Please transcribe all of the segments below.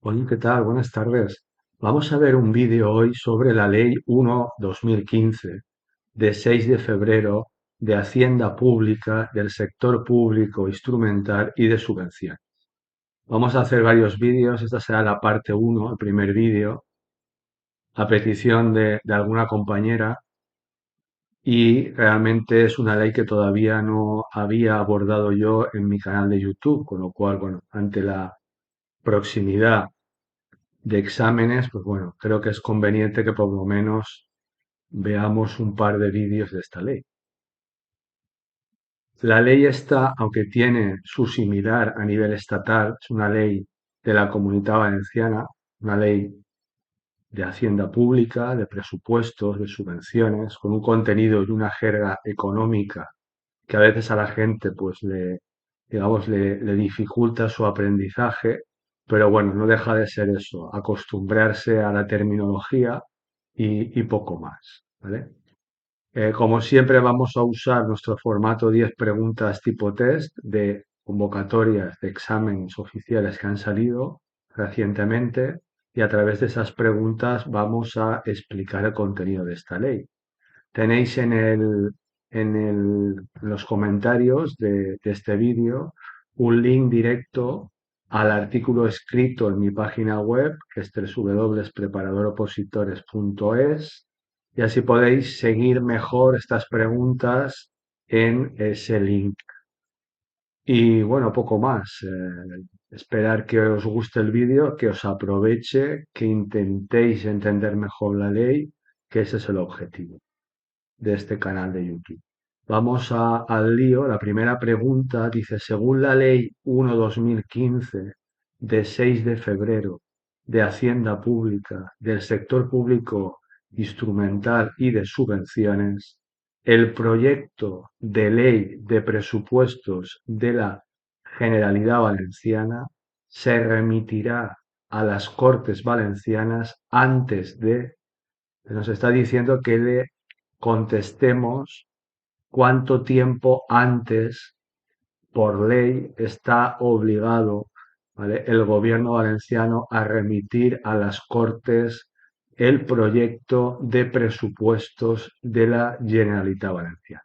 Oye, ¿qué tal? Buenas tardes. Vamos a ver un vídeo hoy sobre la Ley 1/2015 de 6 de febrero de Hacienda Pública, del sector público instrumental y de subvención. Vamos a hacer varios vídeos. Esta será la parte uno, el primer vídeo, a petición de alguna compañera, y realmente es una ley que todavía no había abordado yo en mi canal de YouTube, con lo cual, bueno, ante la proximidad de exámenes, pues bueno, creo que es conveniente que por lo menos veamos un par de vídeos de esta ley. La ley esta, aunque tiene su similar a nivel estatal, es una ley de la Comunidad Valenciana, una ley de hacienda pública, de presupuestos, de subvenciones, con un contenido y una jerga económica que a veces a la gente pues digamos, le dificulta su aprendizaje, pero bueno, no deja de ser eso, acostumbrarse a la terminología y poco más, ¿vale? Como siempre vamos a usar nuestro formato 10 preguntas tipo test de convocatorias de exámenes oficiales que han salido recientemente, y a través de esas preguntas vamos a explicar el contenido de esta ley. Tenéis en los comentarios de este vídeo un link directo al artículo escrito en mi página web, que es www.preparadoropositores.es, y así podéis seguir mejor estas preguntas en ese link. Y bueno, poco más. Esperar que os guste el vídeo, que os aproveche, que intentéis entender mejor la ley, que ese es el objetivo de este canal de YouTube. Vamos al lío. La primera pregunta dice, según la Ley 1/2015 de 6 de febrero de Hacienda Pública, del sector público instrumental y de subvenciones, el proyecto de ley de presupuestos de la Generalidad Valenciana se remitirá a las Cortes Valencianas antes de... Nos está diciendo que le contestemos cuánto tiempo antes, por ley, está obligado, ¿vale?, el gobierno valenciano a remitir a las Cortes el proyecto de presupuestos de la Generalitat Valenciana.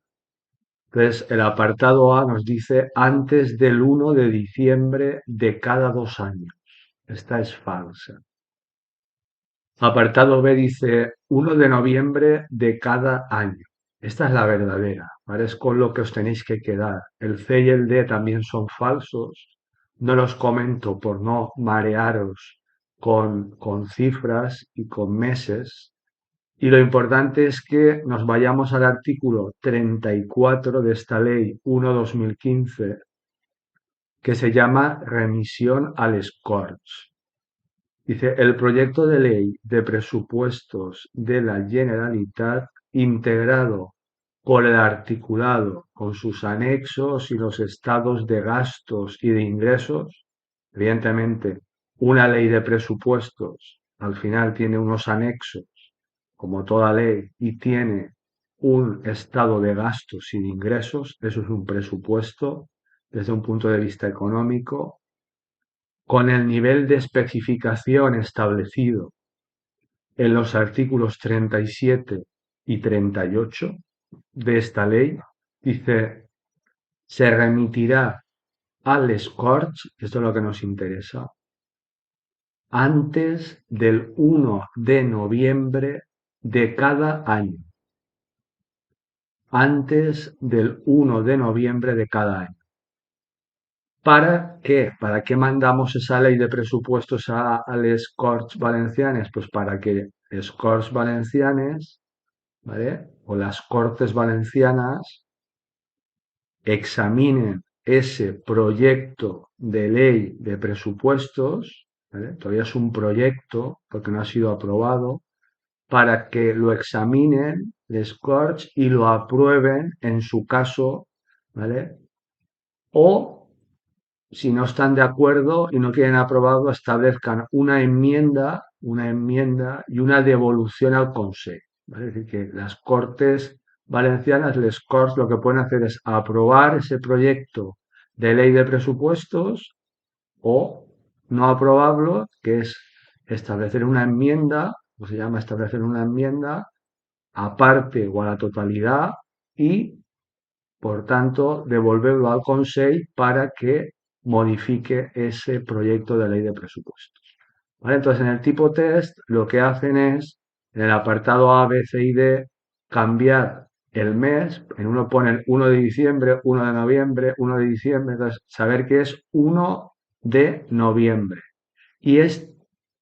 Entonces, el apartado A nos dice antes del 1 de diciembre de cada 2 años. Esta es falsa. Apartado B dice 1 de noviembre de cada año. Esta es la verdadera, ¿vale? Es con lo que os tenéis que quedar. El C y el D también son falsos. No los comento por no marearos con cifras y con meses. Y lo importante es que nos vayamos al artículo 34 de esta ley 1/2015, que se llama remisión al Corts. Dice, el proyecto de ley de presupuestos de la Generalitat, integrado por el articulado con sus anexos y los estados de gastos y de ingresos, evidentemente, una ley de presupuestos al final tiene unos anexos, como toda ley, y tiene un estado de gastos y de ingresos. Eso es un presupuesto desde un punto de vista económico, con el nivel de especificación establecido en los artículos 37 y 38 de esta ley. Dice, se remitirá al Corts, esto es lo que nos interesa, antes del 1 de noviembre de cada año. Antes del 1 de noviembre de cada año. ¿Para qué? ¿Para qué mandamos esa ley de presupuestos a les Corts Valencianes? Pues para que les Corts Valencianes, ¿vale?, o las Cortes Valencianas examinen ese proyecto de ley de presupuestos, ¿vale? Todavía es un proyecto porque no ha sido aprobado, para que lo examinen les Corts y lo aprueben en su caso, ¿vale? O si no están de acuerdo y no quieren aprobarlo, establezcan una enmienda y una devolución al Consejo, ¿vale? Es decir, que las Cortes Valencianas, les Corts, lo que pueden hacer es aprobar ese proyecto de ley de presupuestos o no aprobarlo, que es establecer una enmienda, o se llama establecer una enmienda, aparte o a la totalidad y, por tanto, devolverlo al Consejo para que modifique ese proyecto de ley de presupuestos. ¿Vale? Entonces, en el tipo test, lo que hacen es, en el apartado A, B, C y D, cambiar el mes. En uno ponen 1 de diciembre, 1 de noviembre, 1 de diciembre. Entonces, saber que es 1 de noviembre. Y es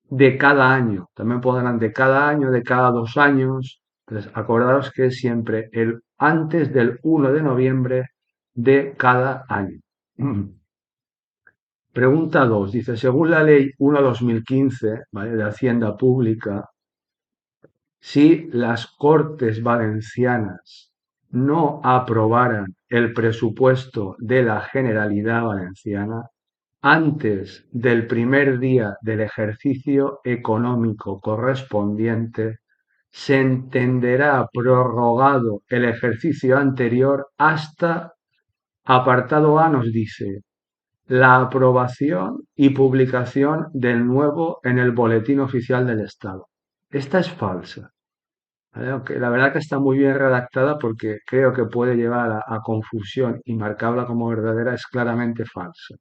de cada año. También pondrán de cada año, de cada 2 años. Entonces, acordaros que es siempre el antes del 1 de noviembre de cada año. Pregunta 2. Dice, según la ley 1/2015, ¿vale? De Hacienda Pública, si las Cortes Valencianas no aprobaran el presupuesto de la Generalidad Valenciana antes del primer día del ejercicio económico correspondiente, se entenderá prorrogado el ejercicio anterior hasta, apartado A nos dice, la aprobación y publicación del nuevo en el Boletín Oficial del Estado. Esta es falsa. ¿Vale? Aunque la verdad que está muy bien redactada porque creo que puede llevar a confusión y marcarla como verdadera es claramente falsa.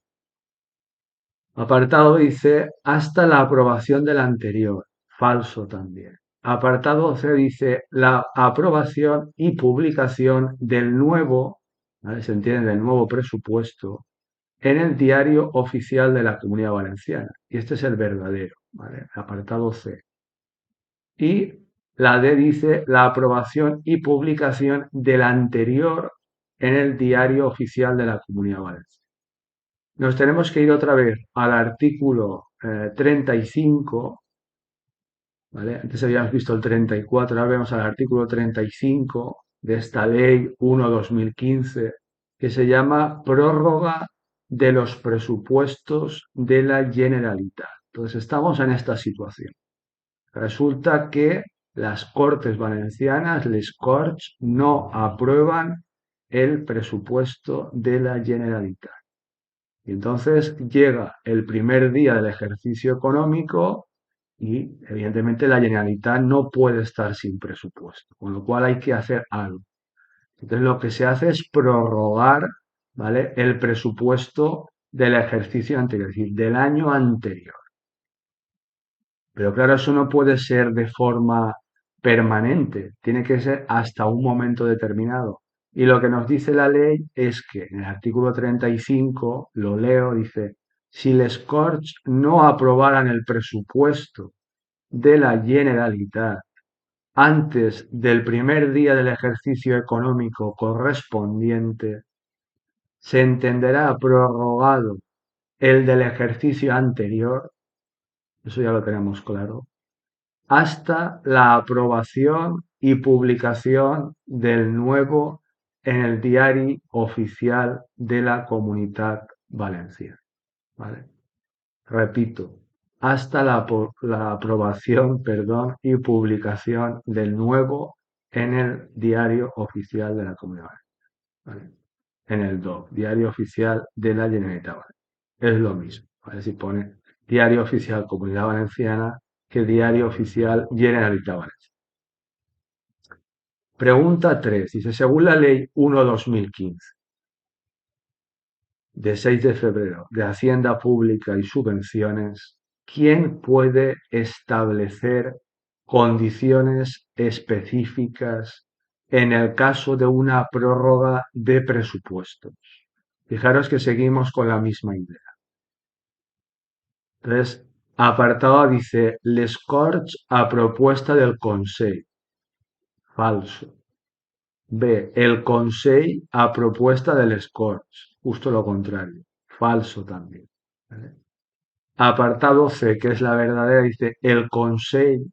Apartado dice hasta la aprobación del anterior. Falso también. Apartado C dice la aprobación y publicación del nuevo, ¿vale? Se entiende, del nuevo presupuesto en el Diario Oficial de la Comunidad Valenciana. Y este es el verdadero, ¿vale? Apartado C. Y la D dice la aprobación y publicación del anterior en el Diario Oficial de la Comunidad Valenciana. Nos tenemos que ir otra vez al artículo 35, ¿vale? Antes habíamos visto el 34, ahora vemos al artículo 35 de esta ley 1/2015, que se llama prórroga de los presupuestos de la Generalitat. Entonces estamos en esta situación. Resulta que las Cortes Valencianas, les Corts, no aprueban el presupuesto de la Generalitat. Y entonces llega el primer día del ejercicio económico y evidentemente la Generalitat no puede estar sin presupuesto, con lo cual hay que hacer algo. Entonces lo que se hace es prorrogar, ¿vale? El presupuesto del ejercicio anterior, es decir, del año anterior. Pero claro, eso no puede ser de forma permanente, tiene que ser hasta un momento determinado. Y lo que nos dice la ley es que en el artículo 35, lo leo, dice, si les Corts no aprobaran el presupuesto de la Generalitat antes del primer día del ejercicio económico correspondiente, se entenderá prorrogado el del ejercicio anterior, eso ya lo tenemos claro, hasta la aprobación y publicación del nuevo en el Diario Oficial de la Comunitat Valenciana. ¿Vale? Repito, hasta la aprobación, perdón, y publicación del nuevo en el Diario Oficial de la Comunidad Valenciana. ¿Vale? En el DOC, Diario Oficial de la Generalitat Valenciana. Es lo mismo. ¿Vale? Si pone Diario Oficial Comunidad Valenciana que Diario Oficial Generalitat Valenciana. Pregunta 3. Dice, según la Ley 1/2015, de 6 de febrero, de Hacienda Pública y Subvenciones, ¿quién puede establecer condiciones específicas en el caso de una prórroga de presupuestos? Fijaros que seguimos con la misma idea. Entonces, apartado A dice, les Corts a propuesta del Consell. Falso. B. El Consell a propuesta de les Corts. Justo lo contrario. Falso también. ¿Vale? Apartado C, que es la verdadera, dice el Consell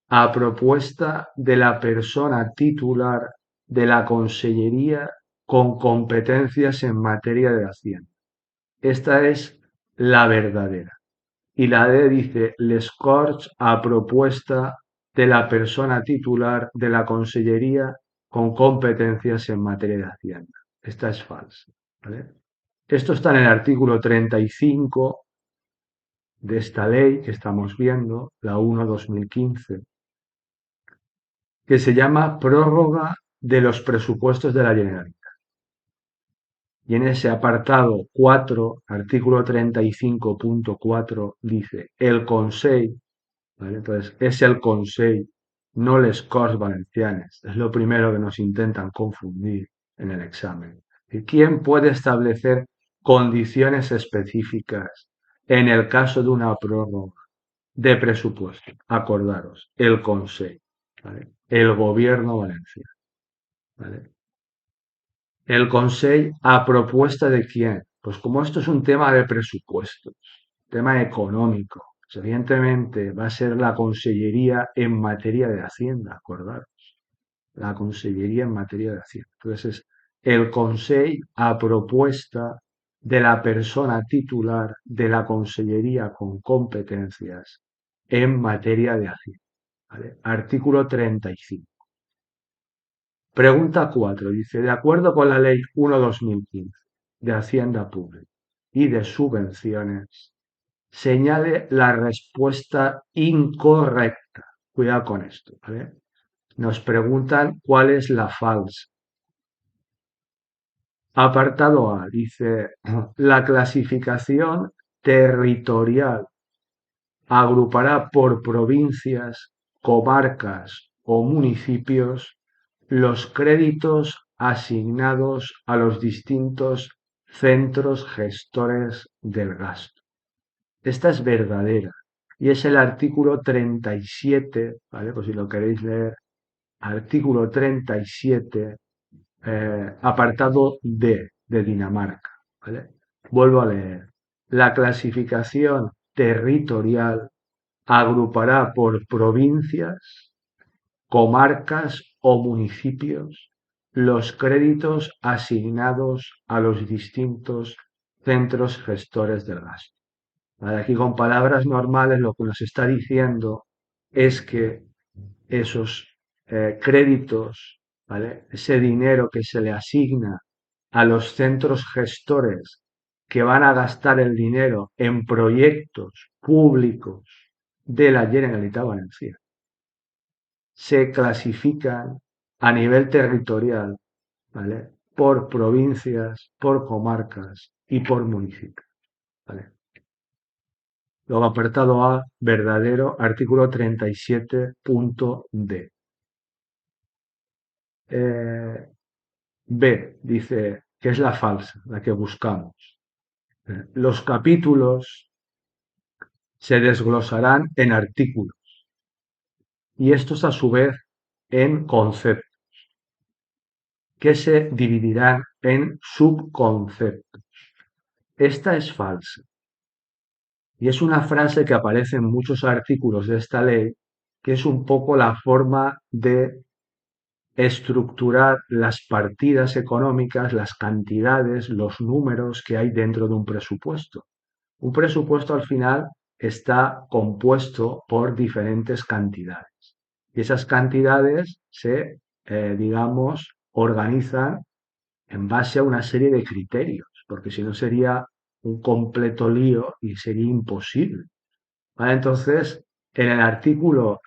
a propuesta de la persona titular de la Consellería con competencias en materia de Hacienda. Esta es la verdadera. Y la D dice les Corts a propuesta de la persona titular de la Consellería con competencias en materia de Hacienda. Esta es falsa. ¿Vale? Esto está en el artículo 35 de esta ley que estamos viendo, la 1/2015, que se llama prórroga de los presupuestos de la Generalitat. Y en ese apartado 4, artículo 35.4, dice el Consell, ¿vale? Entonces, es el Consell, no les Corts Valencianes. Es lo primero que nos intentan confundir en el examen. ¿Y quién puede establecer condiciones específicas en el caso de una prórroga de presupuesto? Acordaros, el Consell, ¿vale? El Gobierno valenciano, ¿vale? El Consell, ¿a propuesta de quién? Pues como esto es un tema de presupuestos, tema económico, pues evidentemente va a ser la Consellería en materia de Hacienda, acordaros, la Consellería en materia de Hacienda. Entonces es el Consell a propuesta de la persona titular de la Consellería con competencias en materia de Hacienda, ¿vale? Artículo 35. Pregunta 4. Dice, de acuerdo con la Ley 1/2015 de Hacienda Pública y de Subvenciones, señale la respuesta incorrecta. Cuidado con esto, ¿vale? Nos preguntan cuál es la falsa. Apartado A dice, la clasificación territorial agrupará por provincias, comarcas o municipios los créditos asignados a los distintos centros gestores del gasto. Esta es verdadera y es el artículo 37, ¿vale? Pues si lo queréis leer, artículo 37, apartado D de Dinamarca, ¿vale? Vuelvo a leer. La clasificación territorial agrupará por provincias, comarcas o municipios los créditos asignados a los distintos centros gestores del gasto. Vale, aquí con palabras normales lo que nos está diciendo es que esos créditos, ¿vale? Ese dinero que se le asigna a los centros gestores que van a gastar el dinero en proyectos públicos de la Generalitat Valenciana se clasifican a nivel territorial, ¿vale? Por provincias, por comarcas y por municipios, ¿vale? Luego, apartado A, verdadero, artículo 37.d. B, dice que es la falsa, la que buscamos. Los capítulos se desglosarán en artículos y estos a su vez en conceptos, que se dividirán en subconceptos. Esta es falsa. Y es una frase que aparece en muchos artículos de esta ley, que es un poco la forma de estructurar las partidas económicas, las cantidades, los números que hay dentro de un presupuesto. Un presupuesto al final está compuesto por diferentes cantidades. Y esas cantidades se, digamos, organizan en base a una serie de criterios, porque si no sería un completo lío y sería imposible. ¿Vale? Entonces, en el artículo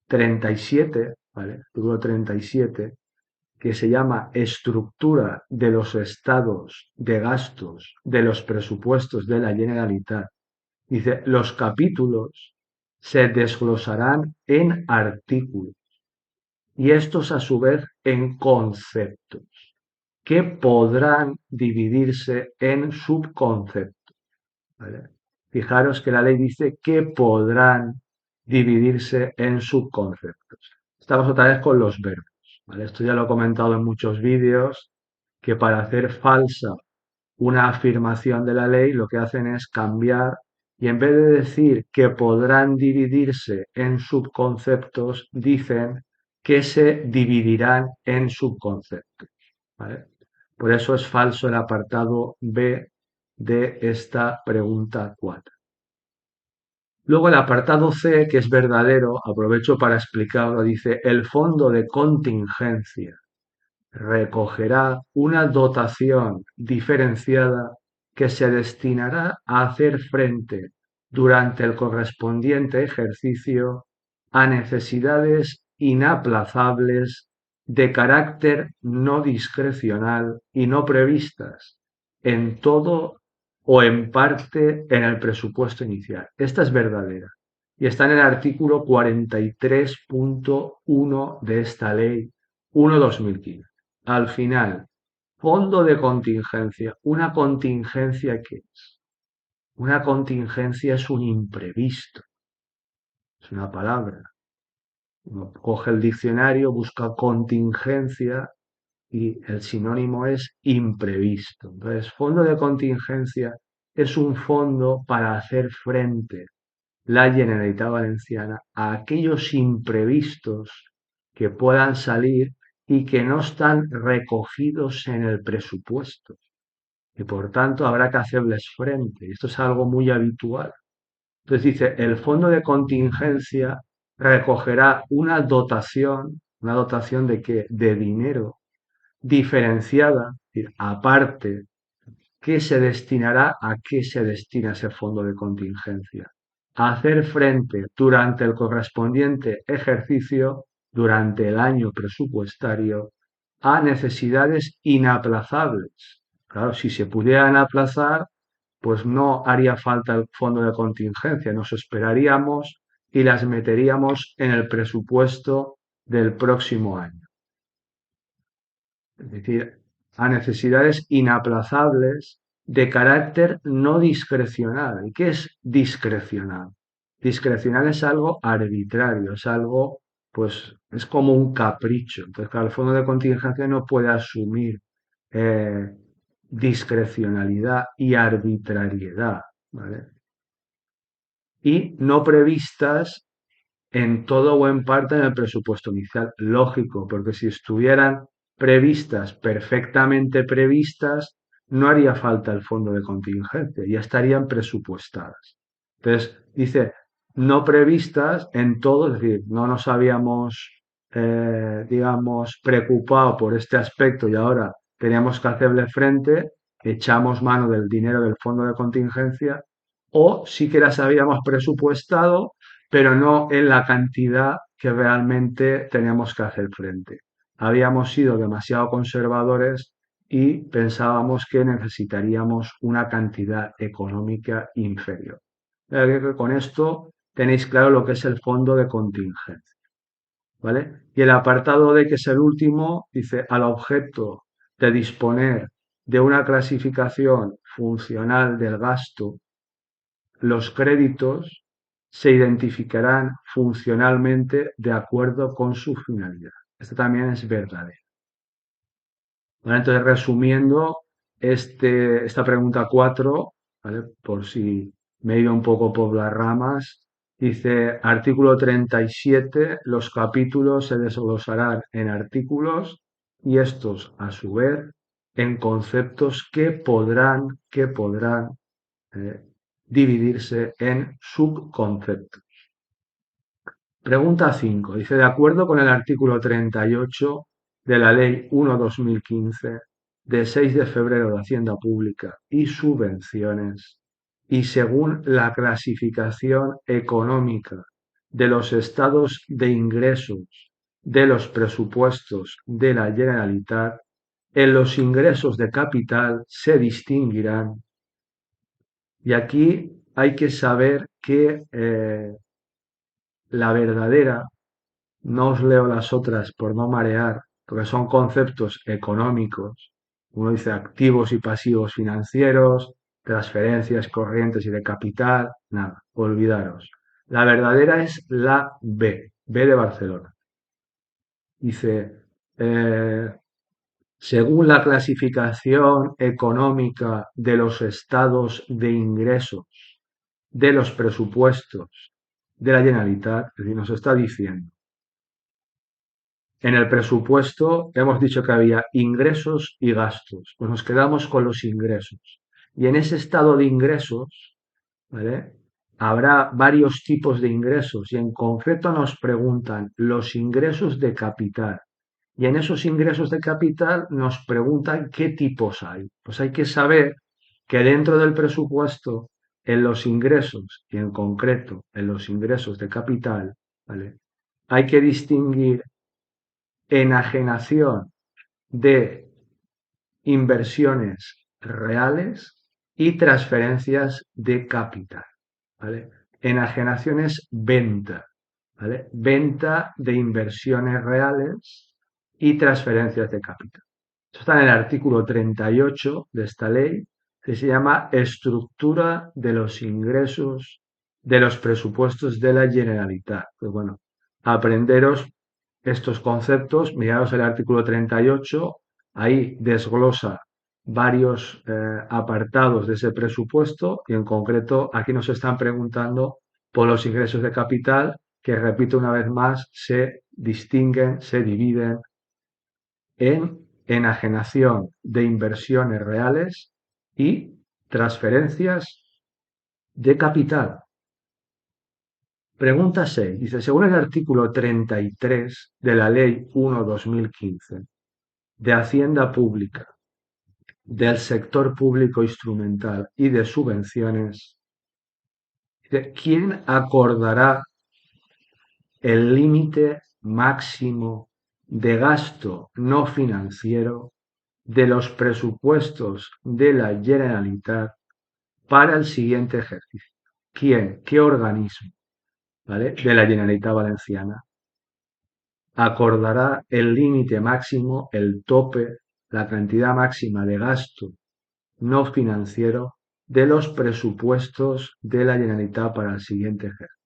37, ¿vale? Artículo 37, que se llama estructura de los estados de gastos de los presupuestos de la Generalitat, dice, los capítulos se desglosarán en artículos y estos a su vez en conceptos que podrán dividirse en subconceptos, ¿vale? Fijaros que la ley dice que podrán dividirse en subconceptos. Estamos otra vez con los verbos, ¿vale? Esto ya lo he comentado en muchos vídeos, que para hacer falsa una afirmación de la ley lo que hacen es cambiar y en vez de decir que podrán dividirse en subconceptos, dicen que se dividirán en subconceptos, ¿vale? Por eso es falso el apartado B de esta pregunta 4. Luego el apartado C, que es verdadero, aprovecho para explicarlo, dice, el fondo de contingencia recogerá una dotación diferenciada que se destinará a hacer frente durante el correspondiente ejercicio a necesidades inaplazables de carácter no discrecional y no previstas en todo o en parte en el presupuesto inicial. Esta es verdadera y está en el artículo 43.1 de esta ley 1/2015. Al final, fondo de contingencia. ¿Una contingencia qué es? Una contingencia es un imprevisto, es una palabra. Uno coge el diccionario, busca contingencia y el sinónimo es imprevisto. Entonces, fondo de contingencia es un fondo para hacer frente la Generalitat Valenciana a aquellos imprevistos que puedan salir y que no están recogidos en el presupuesto. Y por tanto habrá que hacerles frente. Esto es algo muy habitual. Entonces dice, el fondo de contingencia recogerá una dotación de qué? De dinero diferenciada, es decir, aparte, que se destinará a qué se destina ese fondo de contingencia. A hacer frente durante el correspondiente ejercicio, durante el año presupuestario, a necesidades inaplazables. Claro, si se pudieran aplazar, pues no haría falta el fondo de contingencia, nos esperaríamos y las meteríamos en el presupuesto del próximo año. Es decir, a necesidades inaplazables de carácter no discrecional. ¿Y qué es discrecional? Discrecional es algo arbitrario, es algo, pues, es como un capricho. Entonces, claro, el fondo de contingencia no puede asumir eh, discrecionalidad y arbitrariedad, ¿vale? Y no previstas en todo o en parte en el presupuesto inicial. Lógico, porque si estuvieran previstas, perfectamente previstas, no haría falta el fondo de contingencia, ya estarían presupuestadas. Entonces, dice, no previstas en todo, es decir, no nos habíamos, digamos, preocupado por este aspecto y ahora teníamos que hacerle frente, echamos mano del dinero del fondo de contingencia, o sí que las habíamos presupuestado, pero no en la cantidad que realmente teníamos que hacer frente. Habíamos sido demasiado conservadores y pensábamos que necesitaríamos una cantidad económica inferior. Con esto tenéis claro lo que es el fondo de contingencia, ¿vale? Y el apartado D, que es el último, dice al objeto de disponer de una clasificación funcional del gasto, los créditos se identificarán funcionalmente de acuerdo con su finalidad. Esto también es verdadero. ¿Vale? Entonces, resumiendo esta pregunta 4, ¿vale? Por si me he ido un poco por las ramas, dice artículo 37, los capítulos se desglosarán en artículos y estos, a su vez, en conceptos que podrán eh, dividirse en subconceptos. Pregunta 5. Dice, de acuerdo con el artículo 38 de la Ley 1/2015, de 6 de febrero de Hacienda Pública y subvenciones, y según la clasificación económica de los estados de ingresos de los presupuestos de la Generalitat, en los ingresos de capital se distinguirán. Y aquí hay que saber que la verdadera, no os leo las otras por no marear, porque son conceptos económicos. Uno dice activos y pasivos financieros, transferencias corrientes y de capital, nada, olvidaros. La verdadera es la B de Barcelona. Dice, eh, según la clasificación económica de los estados de ingresos de los presupuestos de la Generalitat, es decir, nos está diciendo, en el presupuesto hemos dicho que había ingresos y gastos, pues nos quedamos con los ingresos. Y en ese estado de ingresos, ¿vale? Habrá varios tipos de ingresos y en concreto nos preguntan los ingresos de capital. Y en esos ingresos de capital nos preguntan qué tipos hay. Pues hay que saber que dentro del presupuesto, en los ingresos, y en concreto en los ingresos de capital, ¿vale? Hay que distinguir enajenación de inversiones reales y transferencias de capital, ¿vale? Enajenación es venta, ¿vale? Venta de inversiones reales y transferencias de capital. Esto está en el artículo 38 de esta ley, que se llama Estructura de los ingresos de los presupuestos de la Generalitat. Pues bueno, aprenderos estos conceptos, miraros el artículo 38, ahí desglosa varios apartados de ese presupuesto y en concreto aquí nos están preguntando por los ingresos de capital que, repito una vez más, se distinguen, se dividen en enajenación de inversiones reales y transferencias de capital. Pregunta 6. Dice, según el artículo 33 de la Ley 1/2015 de Hacienda Pública, del sector público instrumental y de subvenciones, ¿quién acordará el límite máximo de gasto no financiero de los presupuestos de la Generalitat para el siguiente ejercicio? ¿Quién? ¿Qué organismo? ¿Vale? De la Generalitat Valenciana acordará el límite máximo, el tope, la cantidad máxima de gasto no financiero de los presupuestos de la Generalitat para el siguiente ejercicio.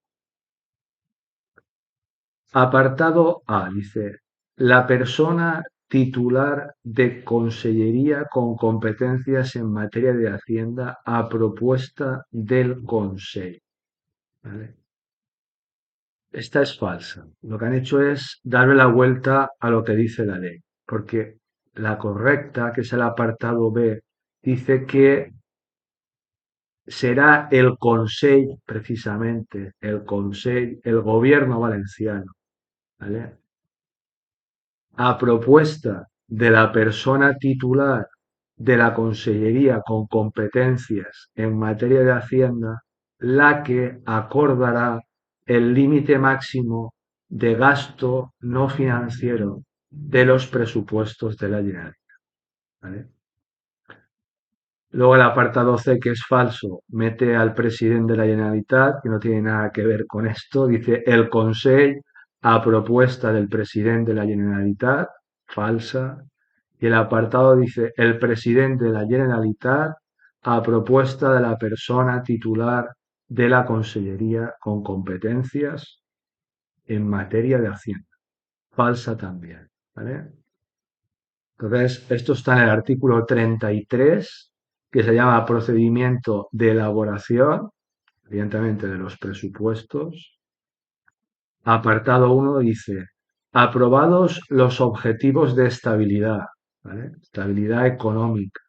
Apartado A, dice, la persona titular de consellería con competencias en materia de Hacienda a propuesta del Consejo. ¿Vale? Esta es falsa. Lo que han hecho es darle la vuelta a lo que dice la ley, porque la correcta, que es el apartado B, dice que será el Consell, precisamente, el Consell, el gobierno valenciano, ¿vale? A propuesta de la persona titular de la Consellería con competencias en materia de Hacienda, la que acordará el límite máximo de gasto no financiero de los presupuestos de la Generalitat. ¿Vale? Luego el apartado C, que es falso, mete al presidente de la Generalitat, que no tiene nada que ver con esto. Dice el Consell a propuesta del presidente de la Generalitat, falsa. Y el apartado dice el presidente de la Generalitat a propuesta de la persona titular de la Consellería con competencias en materia de Hacienda. Falsa también. ¿Vale? Entonces, esto está en el artículo 33, que se llama procedimiento de elaboración, evidentemente de los presupuestos. Apartado 1 dice, aprobados los objetivos de estabilidad, ¿vale? Estabilidad económica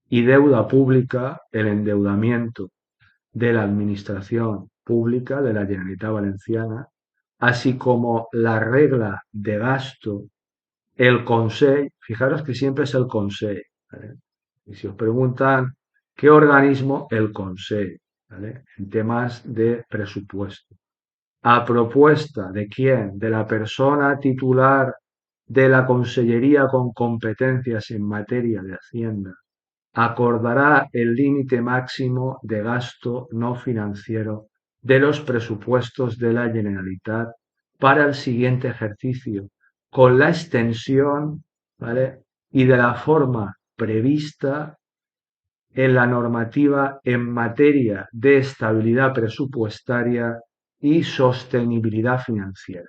y deuda pública, el endeudamiento de la administración pública de la Generalitat Valenciana, así como la regla de gasto, el Consell, fijaros que siempre es el Consell, ¿vale? Y si os preguntan qué organismo, el Consell, ¿vale? En temas de presupuesto. A propuesta de quién, de la persona titular de la Consellería con competencias en materia de Hacienda, acordará el límite máximo de gasto no financiero de los presupuestos de la Generalitat para el siguiente ejercicio, con la extensión, ¿vale? Y de la forma prevista en la normativa en materia de estabilidad presupuestaria y sostenibilidad financiera.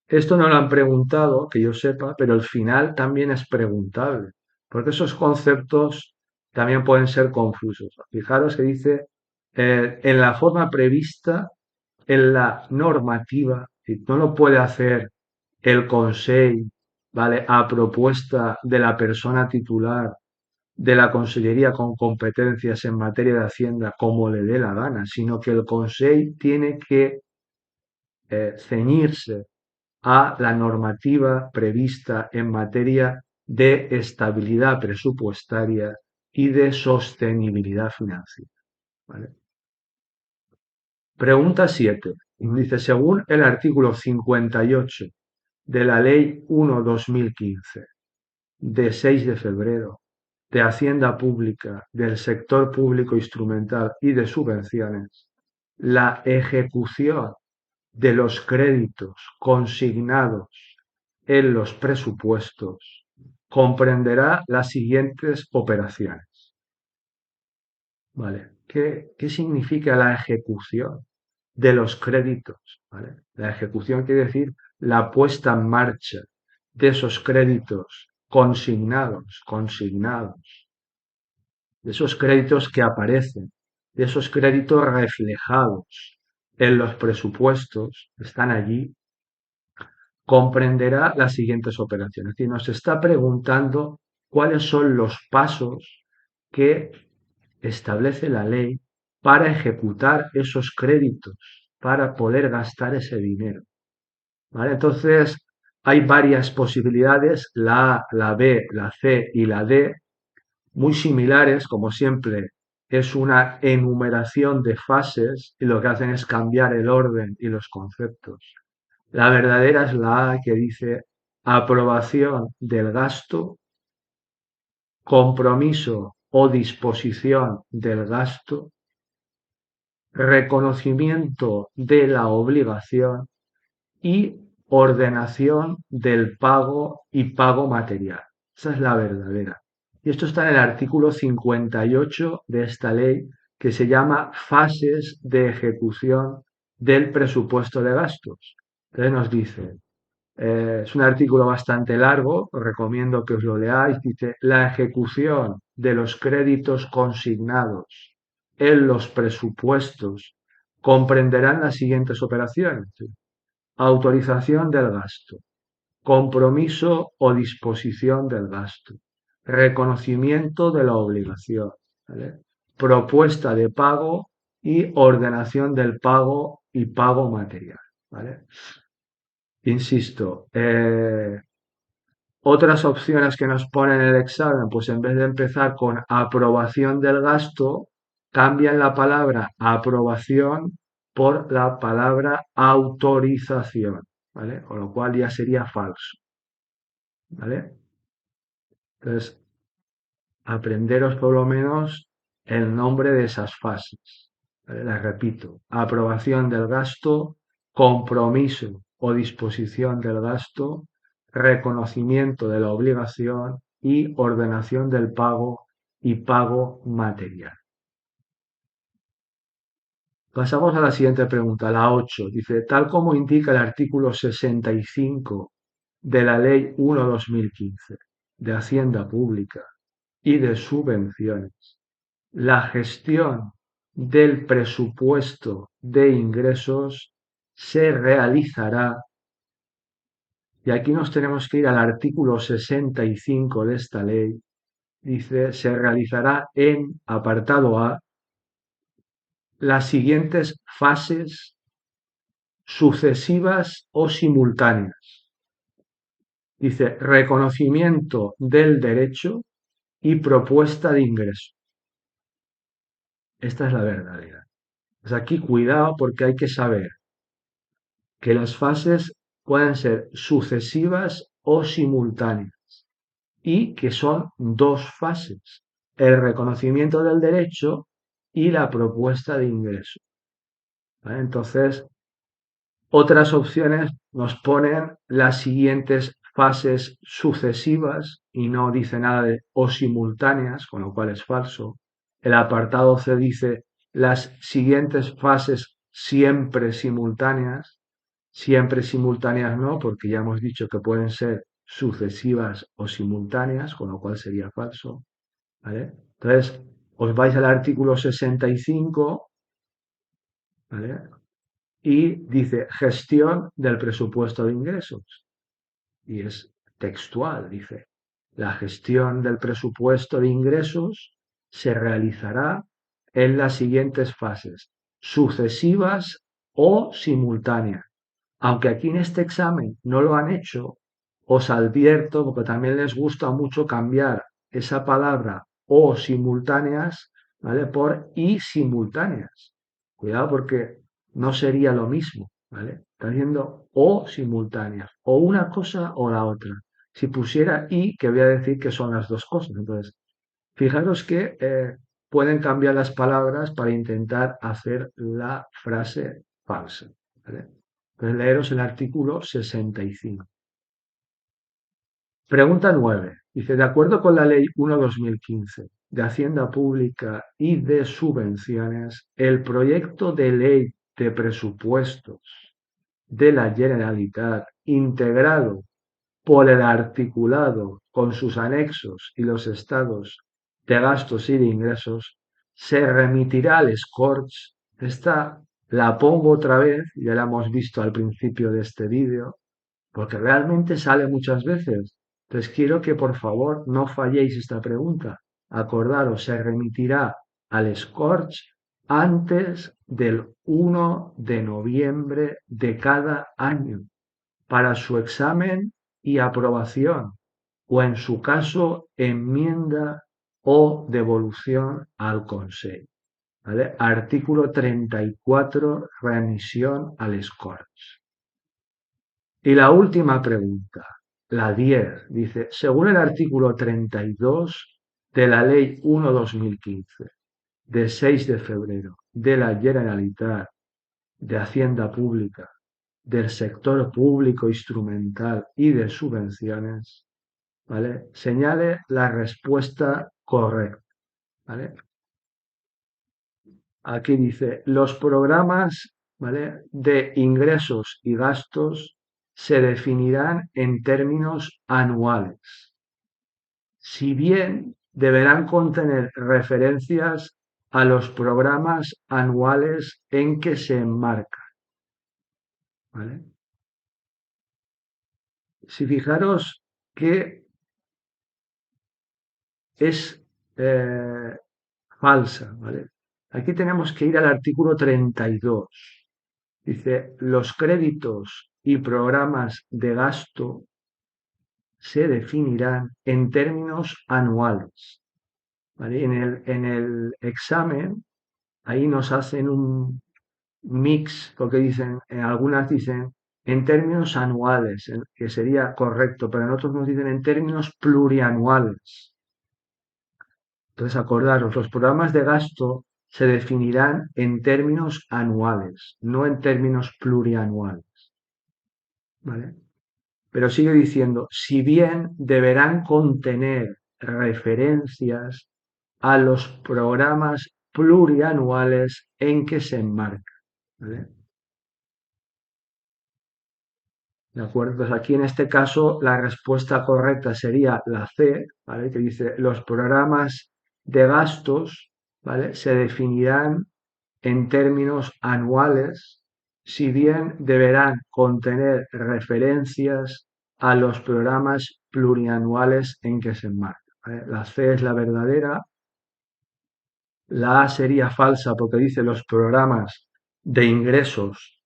Esto no lo han preguntado, que yo sepa, pero el final también es preguntable, porque esos conceptos también pueden ser confusos. Fijaros que dice en la forma prevista en la normativa, y no lo puede hacer el Consell, ¿vale? A propuesta de la persona titular de la Consellería con competencias en materia de Hacienda como le dé la gana, sino que el Consell tiene que ceñirse a la normativa prevista en materia de estabilidad presupuestaria y de sostenibilidad financiera. ¿Vale? Pregunta 7. Dice, según el artículo 58 de la Ley 1/2015, de 6 de febrero, de Hacienda Pública, del sector público instrumental y de subvenciones, la ejecución de los créditos consignados en los presupuestos comprenderá las siguientes operaciones. ¿Vale? ¿Qué significa la ejecución de los créditos? ¿Vale? La ejecución quiere decir la puesta en marcha de esos créditos consignados, de esos créditos que aparecen, de esos créditos reflejados en los presupuestos, están allí, comprenderá las siguientes operaciones. Es decir, nos está preguntando cuáles son los pasos que establece la ley para ejecutar esos créditos, para poder gastar ese dinero. ¿Vale? Entonces, hay varias posibilidades, la A, la B, la C y la D, muy similares, como siempre, es una enumeración de fases y lo que hacen es cambiar el orden y los conceptos. La verdadera es la A, que dice aprobación del gasto, compromiso o disposición del gasto, reconocimiento de la obligación y ordenación del pago y pago material. Esa es la verdadera. Y esto está en el artículo 58 de esta ley, que se llama fases de ejecución del presupuesto de gastos. Entonces nos dice, es un artículo bastante largo, os recomiendo que os lo leáis. Dice, la ejecución de los créditos consignados en los presupuestos comprenderán las siguientes operaciones. Autorización del gasto, compromiso o disposición del gasto, reconocimiento de la obligación, ¿vale? Propuesta de pago y ordenación del pago y pago material. ¿Vale? Insisto, otras opciones que nos ponen en el examen, pues en vez de empezar con aprobación del gasto, cambian la palabra aprobación por la palabra autorización, ¿vale? Con lo cual ya sería falso, ¿vale? Entonces, aprenderos por lo menos el nombre de esas fases, ¿vale? Las repito, aprobación del gasto, compromiso o disposición del gasto, reconocimiento de la obligación y ordenación del pago y pago material. Pasamos a la siguiente pregunta, la 8. Dice, tal como indica el artículo 65 de la Ley 1/2015 de Hacienda Pública y de Subvenciones, la gestión del presupuesto de ingresos se realizará, y aquí nos tenemos que ir al artículo 65 de esta ley, dice, se realizará en apartado A las siguientes fases sucesivas o simultáneas. Dice, reconocimiento del derecho y propuesta de ingreso. Esta es la verdadera. Pues aquí cuidado, porque hay que saber que las fases pueden ser sucesivas o simultáneas y que son dos fases, el reconocimiento del derecho y la propuesta de ingreso. ¿Vale? Entonces, otras opciones nos ponen las siguientes fases sucesivas y no dice nada de o simultáneas, con lo cual es falso. El apartado C dice las siguientes fases siempre simultáneas no, porque ya hemos dicho que pueden ser sucesivas o simultáneas, con lo cual sería falso. ¿Vale? Entonces, os vais al artículo 65, ¿vale? Y dice gestión del presupuesto de ingresos. Y es textual, dice, la gestión del presupuesto de ingresos se realizará en las siguientes fases, sucesivas o simultáneas. Aunque aquí en este examen no lo han hecho, os advierto, porque también les gusta mucho cambiar esa palabra o simultáneas, ¿vale? Por y simultáneas. Cuidado porque no sería lo mismo, ¿vale? Está diciendo o simultáneas, o una cosa o la otra. Si pusiera y, que voy a decir que son las dos cosas. Entonces, fijaros que pueden cambiar las palabras para intentar hacer la frase falsa, ¿vale? Entonces, leeros el artículo 65. Pregunta 9. Dice, de acuerdo con la Ley 1/2015 de Hacienda Pública y de Subvenciones, el proyecto de ley de presupuestos de la Generalitat, integrado por el articulado con sus anexos y los estados de gastos y de ingresos, se remitirá al Scorch. Esta la pongo otra vez, ya la hemos visto al principio de este vídeo, porque realmente sale muchas veces. Entonces quiero que por favor no falléis esta pregunta. Acordaros, se remitirá al Scorch antes del 1 de noviembre de cada año para su examen y aprobación, o en su caso, enmienda o devolución al Consejo. ¿Vale? Artículo 34, remisión al Scorch. Y la última pregunta, la 10, dice, según el artículo 32 de la Ley 1/2015, de 6 de febrero, de la Generalitat de Hacienda Pública, del sector público instrumental y de subvenciones, ¿vale? Señale la respuesta correcta, ¿vale? Aquí dice, los programas, ¿vale?, de ingresos y gastos se definirán en términos anuales, si bien deberán contener referencias a los programas anuales en que se enmarcan, ¿vale? Si fijaros que es falsa, ¿vale? Aquí tenemos que ir al artículo 32. Dice, los créditos y programas de gasto se definirán en términos anuales, ¿vale? En el examen, ahí nos hacen un mix, porque dicen, en algunas dicen en términos anuales, que sería correcto, pero en otros nos dicen en términos plurianuales. Entonces, acordaros, los programas de gasto se definirán en términos anuales, no en términos plurianuales, ¿vale? Pero sigue diciendo, si bien deberán contener referencias a los programas plurianuales en que se enmarcan, ¿vale? ¿De acuerdo? Pues aquí en este caso la respuesta correcta sería la C, ¿vale? Que dice los programas de gastos, ¿vale? Se definirán en términos anuales, si bien deberán contener referencias a los programas plurianuales en que se enmarcan, ¿vale? La C es la verdadera, la A sería falsa porque dice los programas de ingresos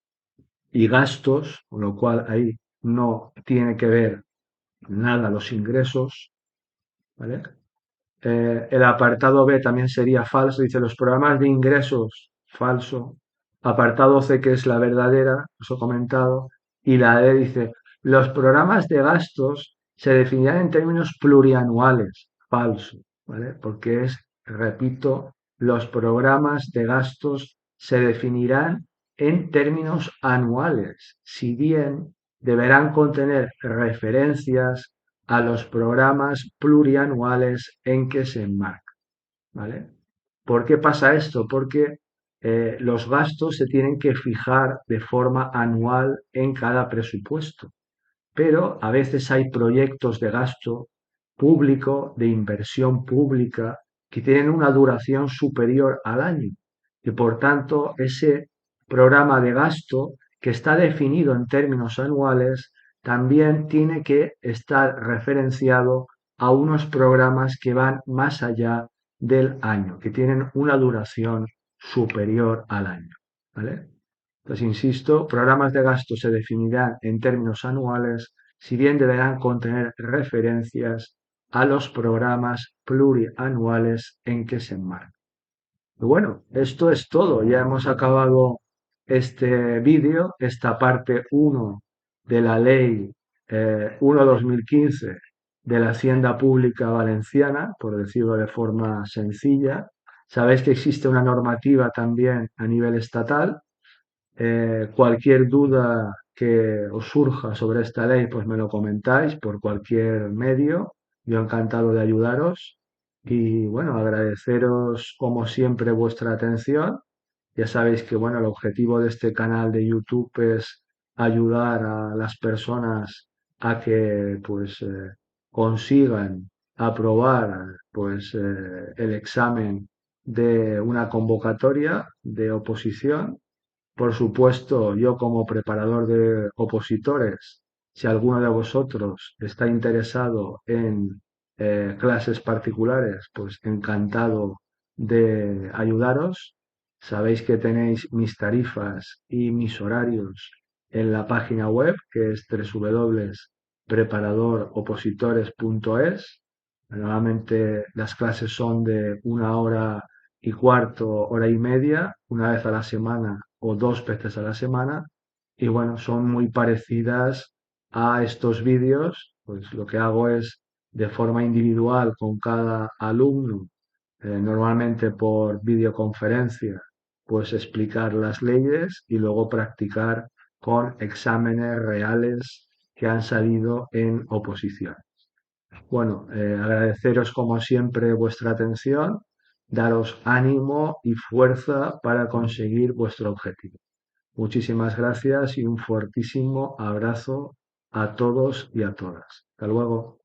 y gastos, con lo cual ahí no tiene que ver nada los ingresos, ¿vale? El apartado B también sería falso, dice los programas de ingresos, falso. Apartado C, que es la verdadera, os he comentado, y la D dice, los programas de gastos se definirán en términos plurianuales, falso, ¿vale? Porque es, repito, los programas de gastos se definirán en términos anuales, si bien deberán contener referencias a los programas plurianuales en que se enmarca, ¿vale? ¿Por qué pasa esto? Porque los gastos se tienen que fijar de forma anual en cada presupuesto, pero a veces hay proyectos de gasto público, de inversión pública, que tienen una duración superior al año y por tanto ese programa de gasto que está definido en términos anuales también tiene que estar referenciado a unos programas que van más allá del año, que tienen una duración superior al año, ¿vale? Entonces, insisto, programas de gasto se definirán en términos anuales, si bien deberán contener referencias a los programas plurianuales en que se enmarcan. Y bueno, esto es todo. Ya hemos acabado este vídeo, esta parte uno de la ley 1/2015 de la Hacienda Pública Valenciana, por decirlo de forma sencilla. Sabéis que existe una normativa también a nivel estatal. Cualquier duda que os surja sobre esta ley, pues me lo comentáis por cualquier medio. Yo encantado de ayudaros. Y bueno, agradeceros como siempre vuestra atención. Ya sabéis que bueno, el objetivo de este canal de YouTube es ayudar a las personas a que pues consigan aprobar pues el examen de una convocatoria de oposición. Por supuesto, yo como preparador de opositores, si alguno de vosotros está interesado en clases particulares, pues encantado de ayudaros. Sabéis que tenéis mis tarifas y mis horarios en la página web, que es www.preparadoropositores.es. Normalmente las clases son de 1 hora y cuarto, hora y media, una vez a la semana o 2 veces a la semana. Y bueno, son muy parecidas a estos vídeos. Pues lo que hago es de forma individual con cada alumno, normalmente por videoconferencia, pues explicar las leyes y luego practicar con exámenes reales que han salido en oposición. Bueno, agradeceros como siempre vuestra atención, daros ánimo y fuerza para conseguir vuestro objetivo. Muchísimas gracias y un fuertísimo abrazo a todos y a todas. Hasta luego.